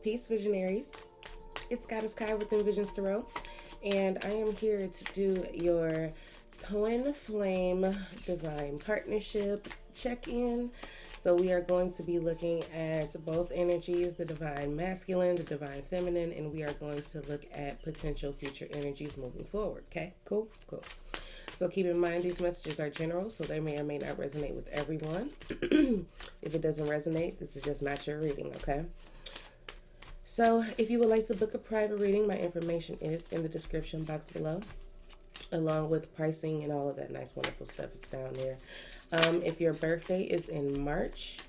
Peace, visionaries. It's Goddess Kai with Envisions Tarot, and I am here to do your twin flame divine partnership check-in. So we are going to be looking at both energies, the divine masculine, the divine feminine, and we are going to look at potential future energies moving forward. Okay, cool. So keep in mind these messages are general, so they may or may not resonate with everyone. If it doesn't resonate, this is just not your reading, okay? So if you would like to book a private reading, my information is in the description box below, along with pricing and all of that nice, wonderful stuff is down there. If your birthday is in March,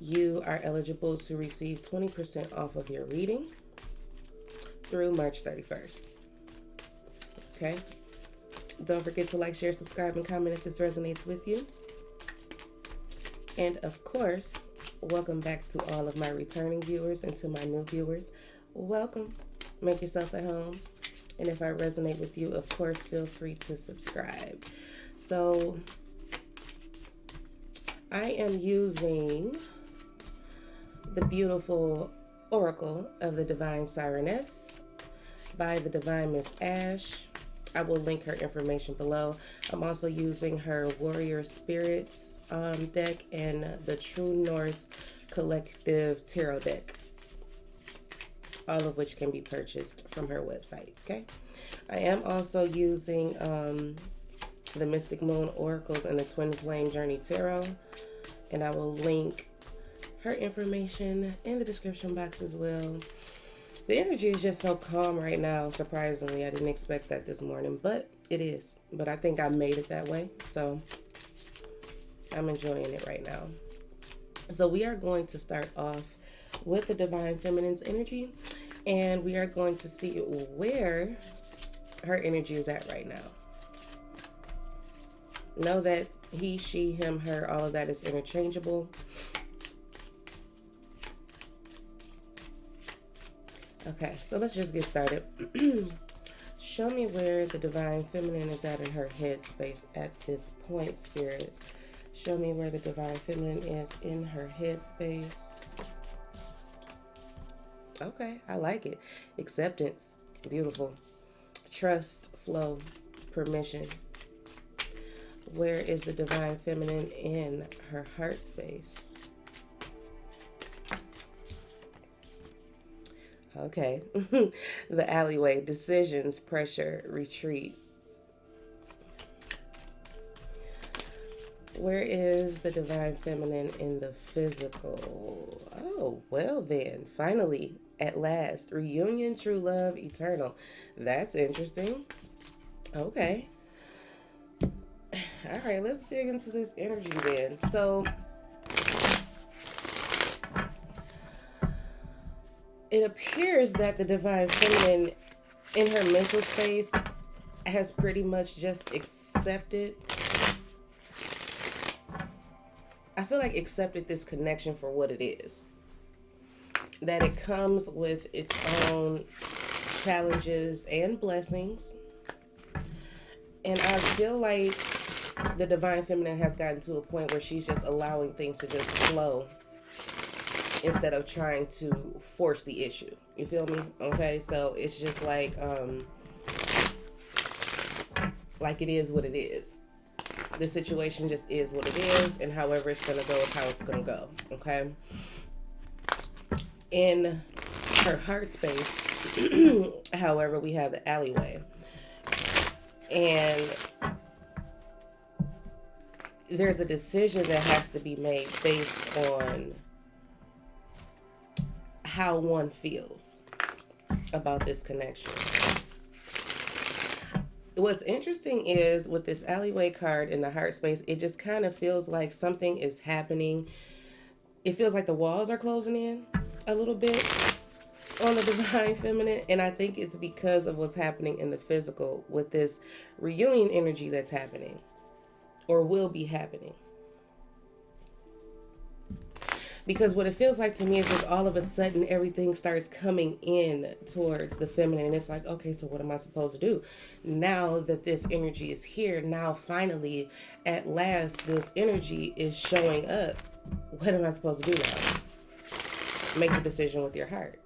you are eligible to receive 20% off of your reading through March 31st. Okay? Don't forget to like, share, subscribe, and comment if this resonates with you. And of course, welcome back to all of my returning viewers and to my new viewers. Welcome. Make yourself at home. And if I resonate with you, of course, feel free to subscribe. So I am using the beautiful Oracle of the Divine Sireness by the Divine Miss Ash. I will link her information below. I'm also using her Warrior Spirits deck and the True North Collective Tarot deck, all of which can be purchased from her website, okay? I am also using the Mystic Moon Oracles and the Twin Flame Journey Tarot, and I will link her information in the description box as well. The energy is just so calm right now, surprisingly. I didn't expect that this morning, but it is. But I think I made it that way, so I'm enjoying it right now. So we are going to start off with the Divine Feminine's energy, and we are going to see where her energy is at right now. Know that he, she, him, her, all of that is interchangeable. Okay, so let's just get started. Show me where the Divine Feminine is at in her headspace at this point, Spirit. Show me where the Divine Feminine is in her headspace. Okay, I like it. Acceptance, beautiful. Trust, flow, permission. Where is the Divine Feminine in her heart space? Okay. The alleyway, decisions, pressure, retreat. Where is the Divine Feminine in the physical? Oh, well then, finally, at last, reunion, true love, eternal. That's interesting. Okay. All right, let's dig into this energy then. So it appears that the Divine Feminine in her mental space has pretty much just accepted, I feel like accepted this connection for what it is. That it comes with its own challenges and blessings. And I feel like the Divine Feminine has gotten to a point where she's just allowing things to just flow instead of trying to force the issue. You feel me? Okay, so it's just like it is what it is. The situation just is what it is, and however it's gonna go is how it's gonna go. Okay. In her heart space, however, we have the alleyway, and there's a decision that has to be made based on how one feels about this connection. What's interesting is with this alleyway card in the heart space, it just kind of feels like something is happening. It feels like the walls are closing in a little bit on the Divine Feminine, and I think it's because of what's happening in the physical with this reunion energy that's happening or will be happening. Because what it feels like to me is just all of a sudden everything starts coming in towards the feminine. And it's like, okay, so what am I supposed to do? Now that this energy is here, now finally, at last, this energy is showing up. What am I supposed to do now? Make a decision with your heart.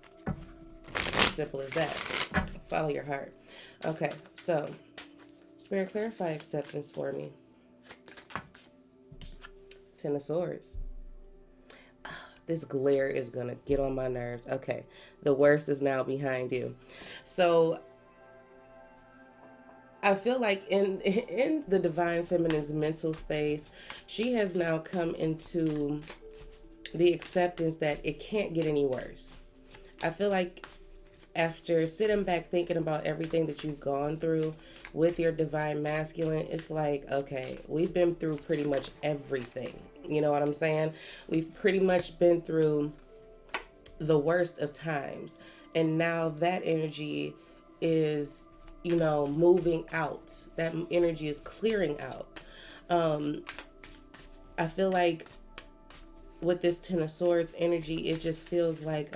simple as that. Follow your heart. Okay, so Spirit, clarify acceptance for me. Ten of Swords. This glare is going to get on my nerves. Okay, the worst is now behind you. So I feel like in the Divine Feminine's mental space, she has now come into the acceptance that it can't get any worse. I feel like after sitting back thinking about everything that you've gone through with your Divine Masculine, it's like, okay, we've been through pretty much everything. You know what I'm saying? We've pretty much been through the worst of times. And now that energy is, moving out. That energy is clearing out. I feel like with this Ten of Swords energy, it just feels like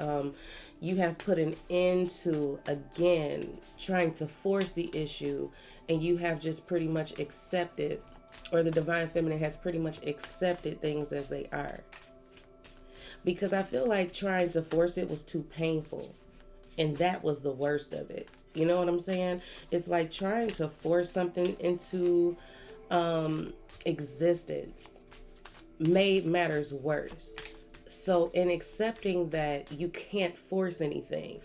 you have put an end to, again, trying to force the issue, and you have just pretty much accepted, or the Divine Feminine has pretty much accepted things as they are. Because I feel like trying to force it was too painful, and that was the worst of it. You know what I'm saying? It's like trying to force something into existence made matters worse. So in accepting that you can't force anything,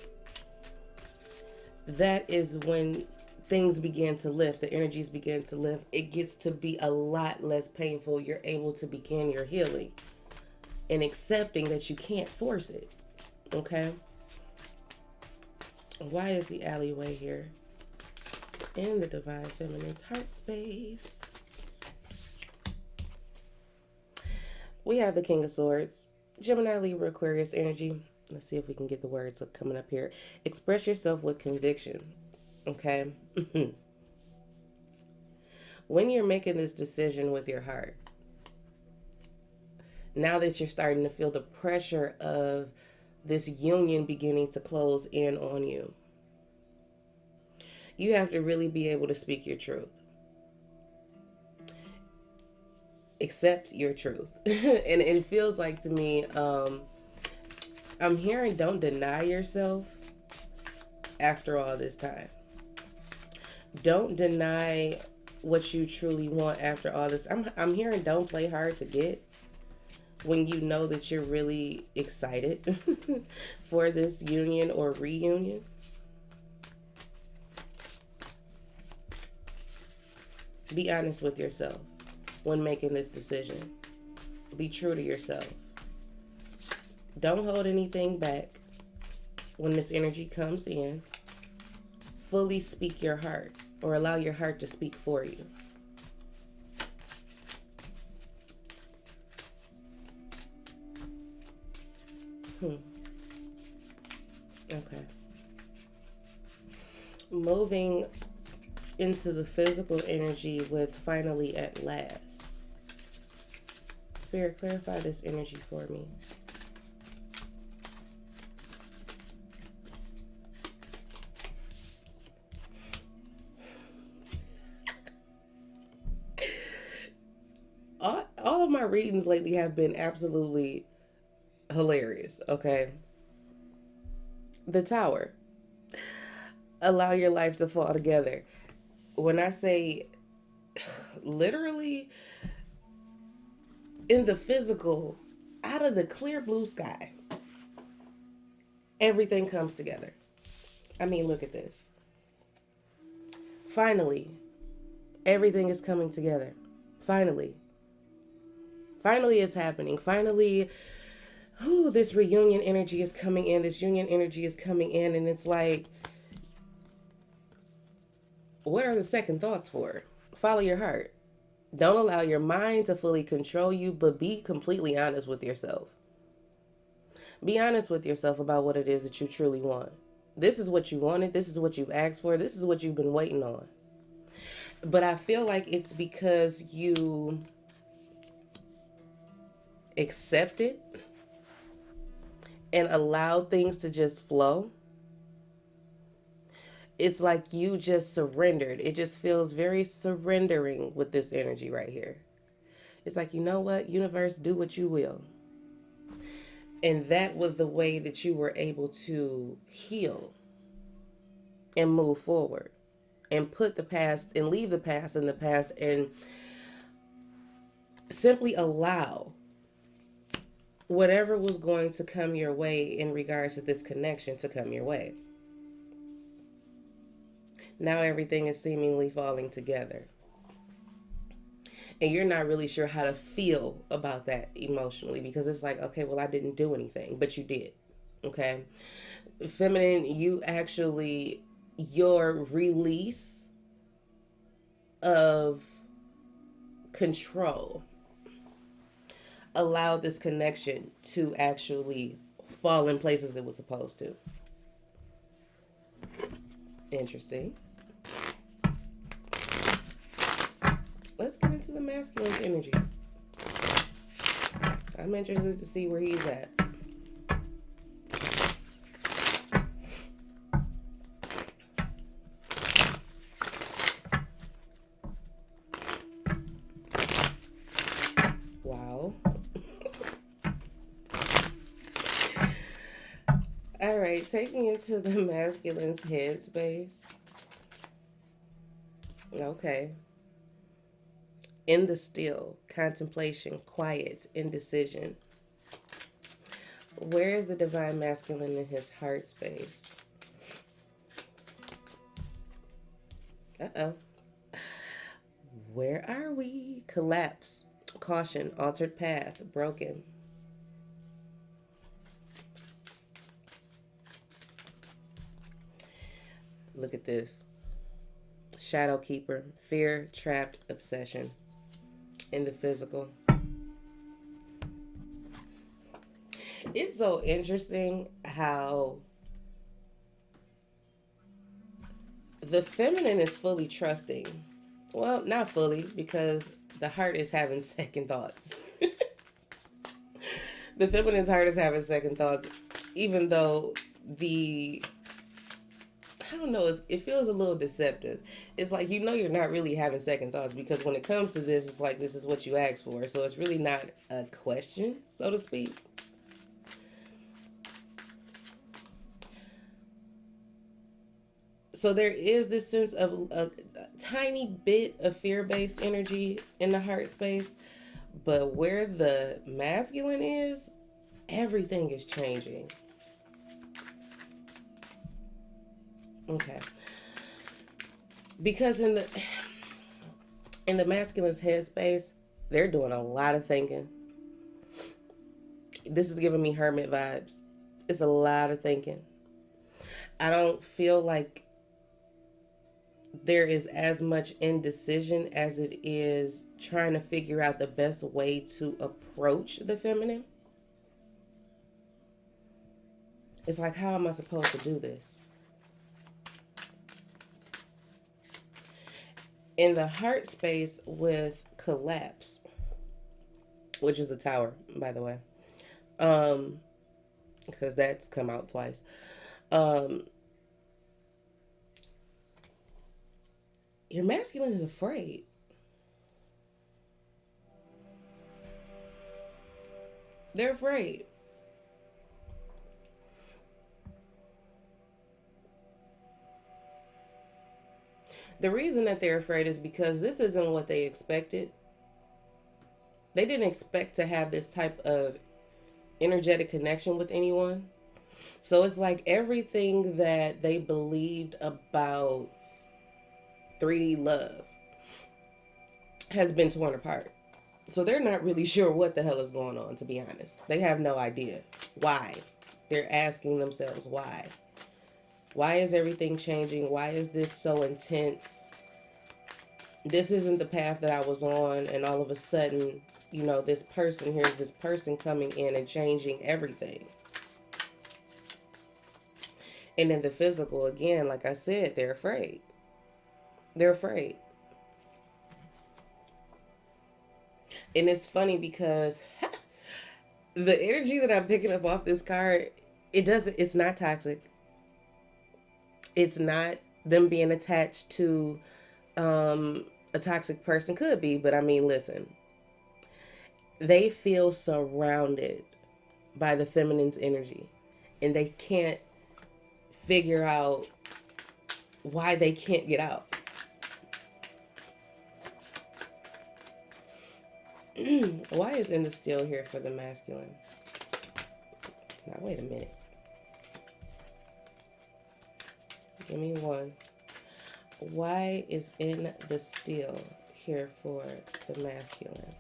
that is when things begin to lift, the energies begin to lift. It gets to be a lot less painful. You're able to begin your healing and accepting that you can't force it. Okay? Why is the alleyway here in the Divine Feminine's heart space? We have the King of Swords, Gemini, Libra, Aquarius energy. Let's see if we can get the words coming up here. Express yourself with conviction. Okay? When you're making this decision with your heart, now that you're starting to feel the pressure of this union beginning to close in on you, you have to really be able to speak your truth. Accept your truth. And it feels like to me, I'm hearing don't deny yourself after all this time. Don't deny what you truly want after all this. I'm hearing don't play hard to get when you know that you're really excited for this union or reunion. Be honest with yourself when making this decision. Be true to yourself. Don't hold anything back when this energy comes in. Fully speak your heart, or allow your heart to speak for you. Okay. Moving into the physical energy with finally at last. Spirit, clarify this energy for me. All of my readings lately have been absolutely hilarious, okay? The Tower. Allow your life to fall together. When I say literally in the physical, out of the clear blue sky, everything comes together. I mean, look at this. Finally, everything is coming together. Finally. Finally, it's happening. Finally, this reunion energy is coming in. This union energy is coming in. And it's like, what are the second thoughts for? Follow your heart. Don't allow your mind to fully control you, but be completely honest with yourself. Be honest with yourself about what it is that you truly want. This is what you wanted. This is what you've asked for. This is what you've been waiting on. But I feel like it's because you accept it and allow things to just flow. It's like you just surrendered. It just feels very surrendering with this energy right here. It's like, you know what, universe, do what you will. And that was the way that you were able to heal. and move forward and put the past and leave the past in the past and simply allow whatever was going to come your way in regards to this connection to come your way. Now everything is seemingly falling together. And you're not really sure how to feel about that emotionally because it's like, okay, well, I didn't do anything, but you did. Okay. Feminine, you actually, your release of control allowed this connection to actually fall in places it was supposed to. Interesting. Let's get into the masculine's energy. I'm interested to see where he's at. Wow. All right, take me into the masculine's headspace. Okay. In the still, contemplation, quiet, indecision. Where is the divine masculine in his heart space? Uh-oh. Where are we? Collapse, caution, altered path, broken. Look at this. Shadow keeper, fear, trapped, obsession. In the physical. It's so interesting how the feminine is fully trusting. Well, not fully, because the heart is having second thoughts. The feminine's heart is having second thoughts, even though the I don't know, it feels a little deceptive. It's like, you're not really having second thoughts because when it comes to this, it's like this is what you asked for. So it's really not a question, so to speak. So there is this sense of a tiny bit of fear-based energy in the heart space, but where the masculine is, everything is changing. Okay. Because in the masculine's headspace, they're doing a lot of thinking. This is giving me hermit vibes. It's a lot of thinking. I don't feel like there is as much indecision as it is trying to figure out the best way to approach the feminine. It's like, how am I supposed to do this? In the heart space with collapse, which is the tower, by the way, because that's come out twice. Your masculine is afraid. They're afraid. The reason that they're afraid is because this isn't what they expected. They didn't expect to have this type of energetic connection with anyone. So it's like everything that they believed about 3D love has been torn apart. So they're not really sure what the hell is going on, to be honest. They have no idea why. They're asking themselves why. Why is everything changing? Why is this so intense? This isn't the path that I was on, and all of a sudden, here's this person coming in and changing everything. And in the physical, again, like I said, they're afraid. They're afraid. And it's funny because the energy that I'm picking up off this card, it's not toxic. It's not them being attached to a toxic person. Could be, but I mean, listen, they feel surrounded by the feminine's energy and they can't figure out why they can't get out. Why is in the still here for the masculine? Now, wait a minute. Give me one. Why is in the still here for the masculine?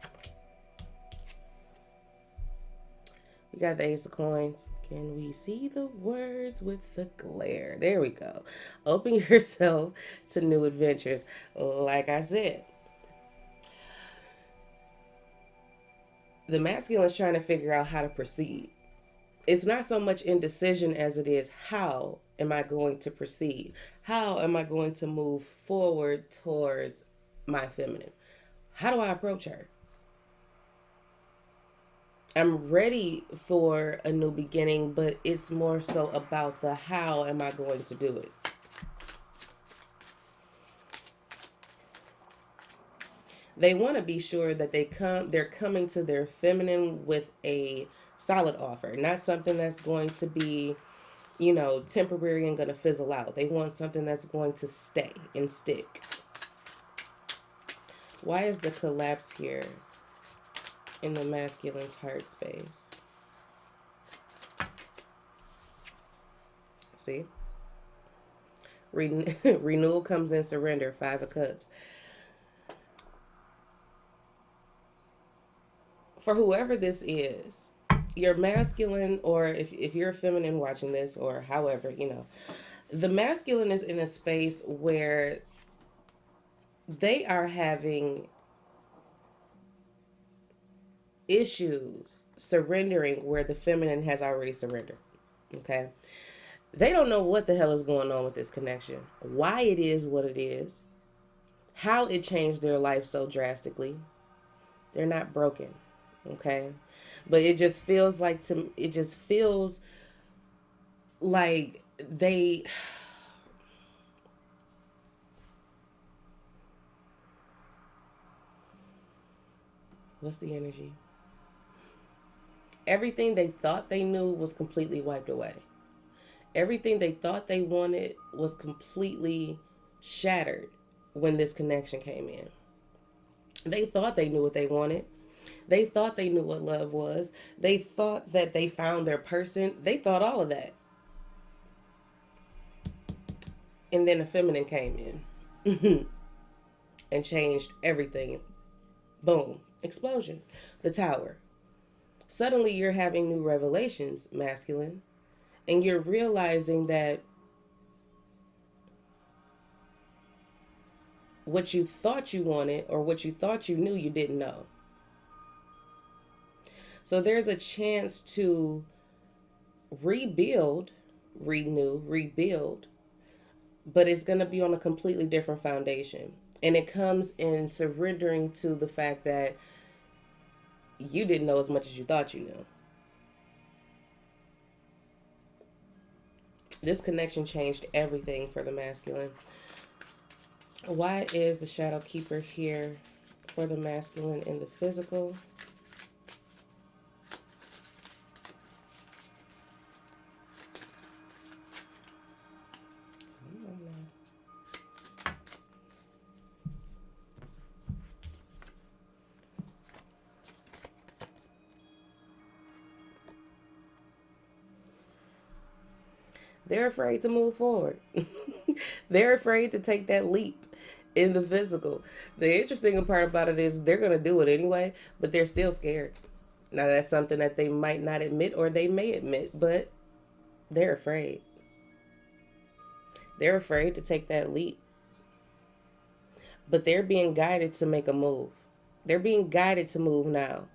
We got the Ace of Coins. Can we see the words with the glare? There we go. Open yourself to new adventures. Like I said, the masculine is trying to figure out how to proceed. It's not so much indecision as it is how am I going to proceed? How am I going to move forward towards my feminine? How do I approach her? I'm ready for a new beginning, but it's more so about the how am I going to do it? They want to be sure that they're coming to their feminine with a solid offer, not something that's going to be, temporary and going to fizzle out. They want something that's going to stay and stick. Why is the collapse here in the masculine's heart space? See? Renewal comes in surrender, 5 of Cups. For whoever this is, your masculine, or if you're a feminine watching this, or however, the masculine is in a space where they are having issues surrendering where the feminine has already surrendered. Okay? They don't know what the hell is going on with this connection, why it is what it is, how it changed their life so drastically. They're not broken. Okay? But it just feels like they what's the energy? Everything they thought they knew was completely wiped away. Everything they thought they wanted was completely shattered when this connection came in. They thought they knew what they wanted. They thought they knew what love was. They thought that they found their person. They thought all of that. And then the feminine came in and changed everything. Boom. Explosion. The tower. Suddenly you're having new revelations, masculine, and you're realizing that what you thought you wanted or what you thought you knew, you didn't know. So there's a chance to rebuild, rebuild, but it's going to be on a completely different foundation. And it comes in surrendering to the fact that you didn't know as much as you thought you knew. This connection changed everything for the masculine. Why is the Shadow Keeper here for the masculine in the physical? They're afraid to move forward. They're afraid to take that leap in the physical. The interesting part about it is they're going to do it anyway, but they're still scared. Now, that's something that they might not admit or they may admit, but they're afraid. They're afraid to take that leap. But they're being guided to make a move. They're being guided to move now.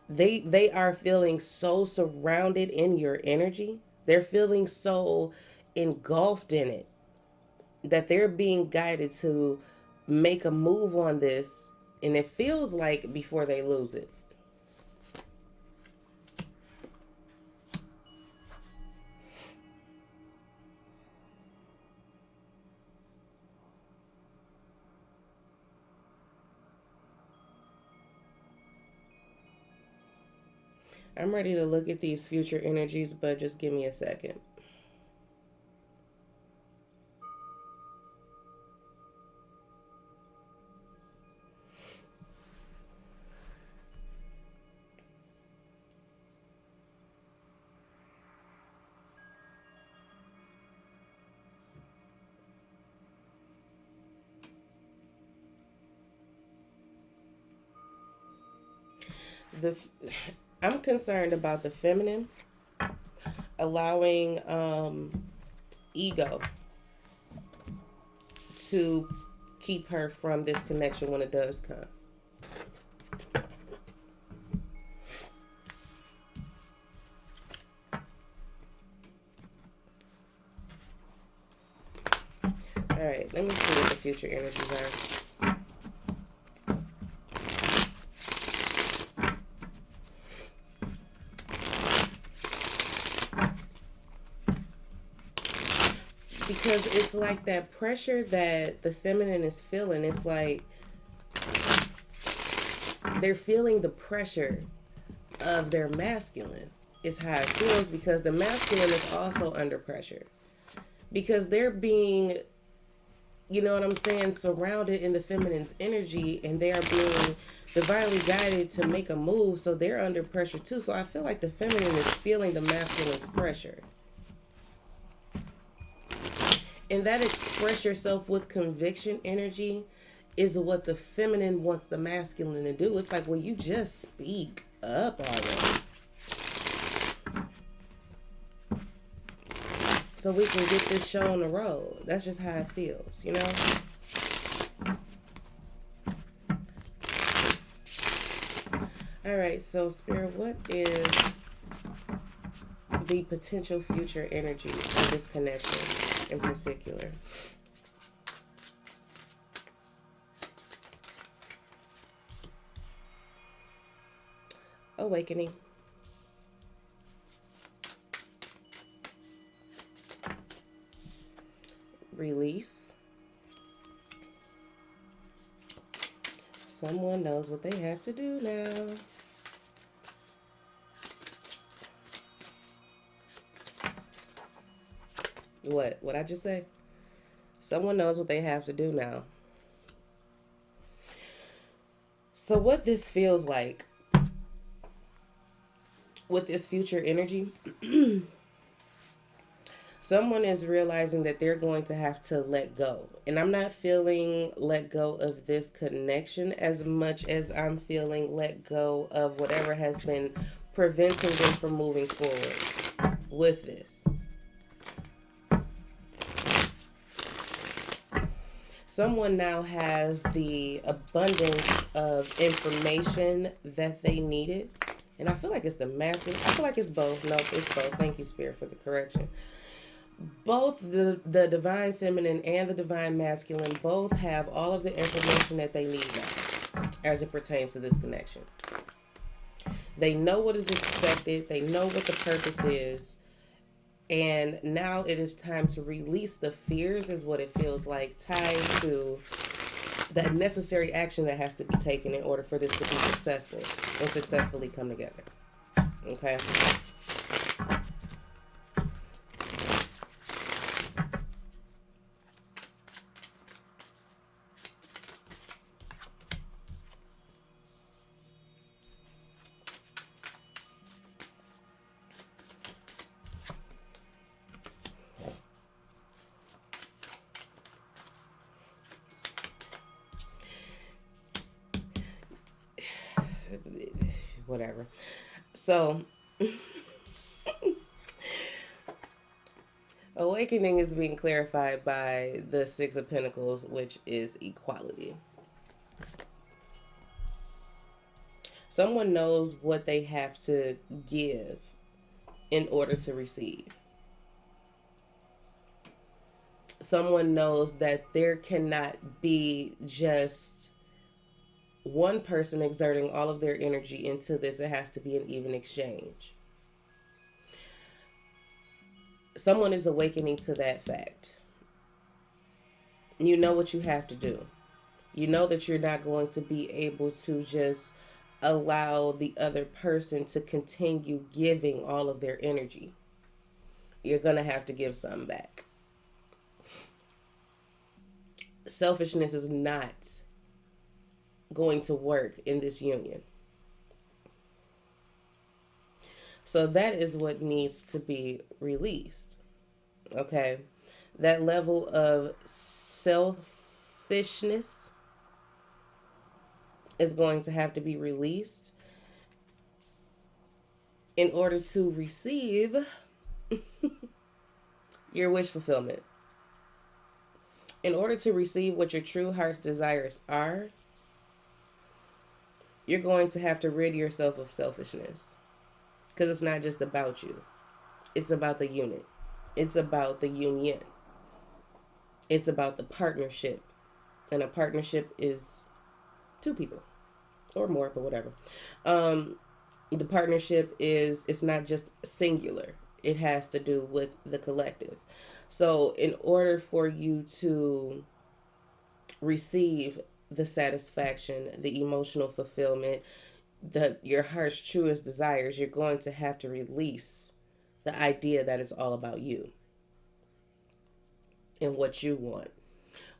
They are feeling so surrounded in your energy. They're feeling so engulfed in it that they're being guided to make a move on this, and it feels like before they lose it. I'm ready to look at these future energies, but just give me a second. The I'm concerned about the feminine allowing ego to keep her from this connection when it does come. All right, let me see what the future energies are. Because it's like that pressure that the feminine is feeling. It's like they're feeling the pressure of their masculine, is how it feels, because the masculine is also under pressure. Because they're being, you know what I'm saying, surrounded in the feminine's energy, and they are being divinely guided to make a move, so they're under pressure too. So I feel like the feminine is feeling the masculine's pressure. And that express yourself with conviction energy is what the feminine wants the masculine to do. It's like, well, you just speak up already, so we can get this show on the road. That's just how it feels, you know? All right, so Spirit, what is the potential future energy of this connection in particular? Awakening. Release. Someone knows what they have to do now. What I just say? Someone knows what they have to do now. So what this feels like with this future energy, someone is realizing that they're going to have to let go. And I'm not feeling let go of this connection as much as I'm feeling let go of whatever has been preventing them from moving forward with this. Someone now has the abundance of information that they needed. And I feel like it's the masculine. I feel like it's both. Nope, it's both. Thank you, Spirit, for the correction. Both the divine feminine and the divine masculine both have all of the information that they need now as it pertains to this connection. They know what is expected. They know what the purpose is. And now it is time to release the fears, is what it feels like, tied to the necessary action that has to be taken in order for this to be successful and successfully come together. Okay? Whatever. So, awakening is being clarified by the Six of Pentacles, which is equality. Someone knows what they have to give in order to receive. Someone knows that there cannot be just one person exerting all of their energy into this. It has to be an even exchange. Someone is awakening to that fact. You know what you have to do. You know that you're not going to be able to just allow the other person to continue giving all of their energy. You're going to have to give something back. Selfishness is not going to work in this union. So that is what needs to be released. Okay? That level of selfishness is going to have to be released. in order to receive your wish fulfillment, in order to receive what your true heart's desires are, you're going to have to rid yourself of selfishness. Because it's not just about you, it's about the unit, it's about the union, it's about the partnership. And a partnership is two people or more, but whatever. The partnership is, it's not just singular, it has to do with the collective. So in order for you to receive the satisfaction, the emotional fulfillment, your heart's truest desires, you're going to have to release the idea that it's all about you and what you want,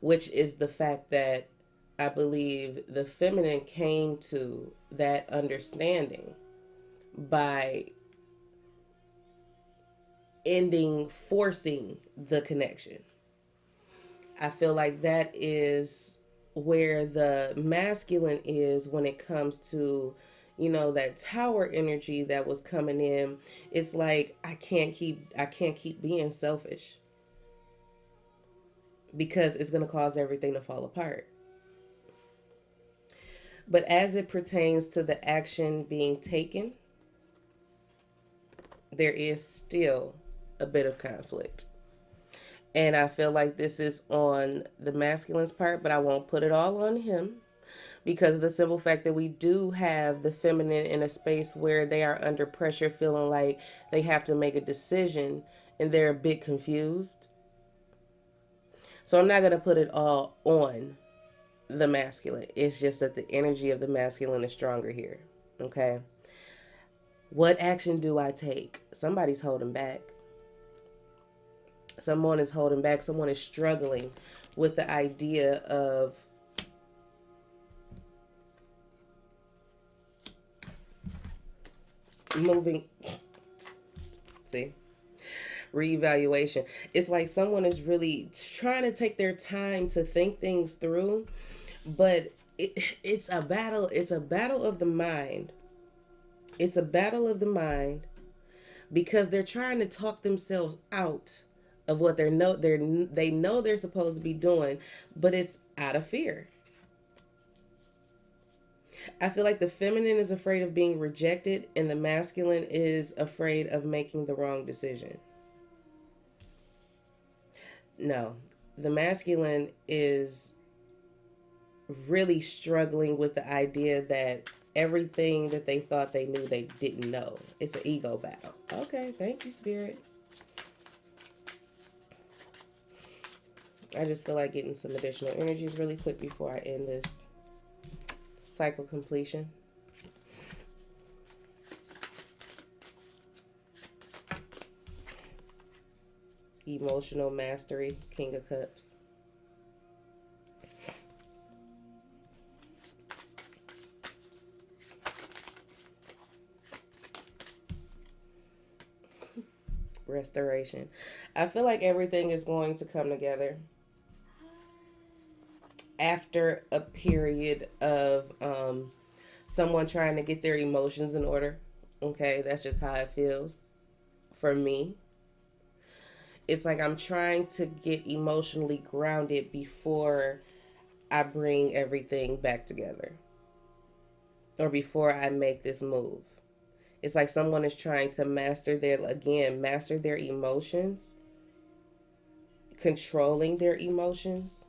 which is the fact that I believe the feminine came to that understanding by ending forcing the connection. I feel like that is where the masculine is when it comes to, that tower energy that was coming in. It's like I can't keep being selfish because it's going to cause everything to fall apart. But as it pertains to the action being taken, there is still a bit of conflict. And I feel like this is on the masculine's part, but I won't put it all on him because of the simple fact that we do have the feminine in a space where they are under pressure, feeling like they have to make a decision and they're a bit confused. So I'm not going to put it all on the masculine. It's just that the energy of the masculine is stronger here. Okay. What action do I take? Somebody's holding back. Someone is holding back. Someone is struggling with the idea of moving. See? Reevaluation. It's like someone is really trying to take their time to think things through, but it's a battle. It's a battle of the mind. It's a battle of the mind because they're trying to talk themselves out of what they know they're supposed to be doing, but it's out of fear. I feel like the feminine is afraid of being rejected and the masculine is afraid of making the wrong decision. No, the masculine is really struggling with the idea that everything that they thought they knew they didn't know. It's an ego battle. Okay, thank you, Spirit. I just feel like getting some additional energies really quick before I end this cycle completion. Emotional mastery, King of Cups. Restoration. I feel like everything is going to come together after a period of someone trying to get their emotions in order. Okay, that's just how it feels for me. It's like I'm trying to get emotionally grounded before I bring everything back together or before I make this move. It's like someone is trying to master their emotions, controlling their emotions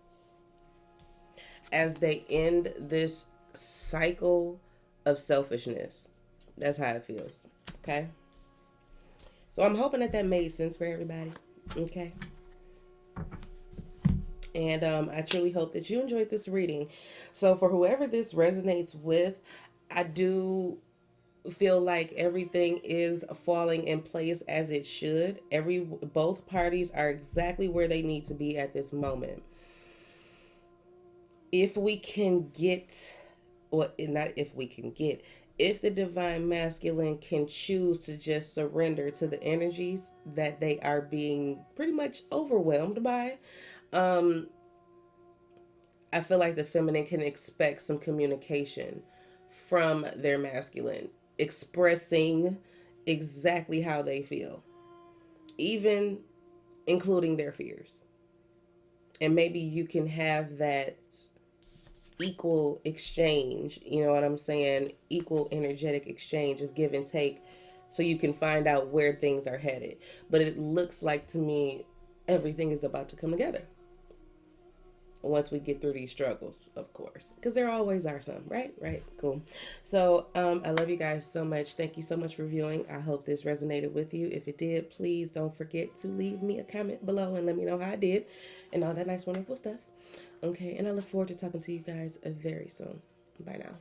as they end this cycle of selfishness. That's how it feels. Okay. So I'm hoping that made sense for everybody. Okay. And I truly hope that you enjoyed this reading. So for whoever this resonates with, I do feel like everything is falling in place as it should. Both parties are exactly where they need to be at this moment. If we can get, or not if we can get, if the divine masculine can choose to just surrender to the energies that they are being pretty much overwhelmed by, I feel like the feminine can expect some communication from their masculine, expressing exactly how they feel, even including their fears. And maybe you can have that equal exchange, you know what I'm saying? Equal energetic exchange of give and take so you can find out where things are headed. But it looks like to me everything is about to come together once we get through these struggles, of course, because there always are some, right, cool. So I love you guys so much. Thank you so much for viewing. I hope this resonated with you. If it did, please don't forget to leave me a comment below and let me know how I did and all that nice wonderful stuff. Okay, and I look forward to talking to you guys very soon. Bye now.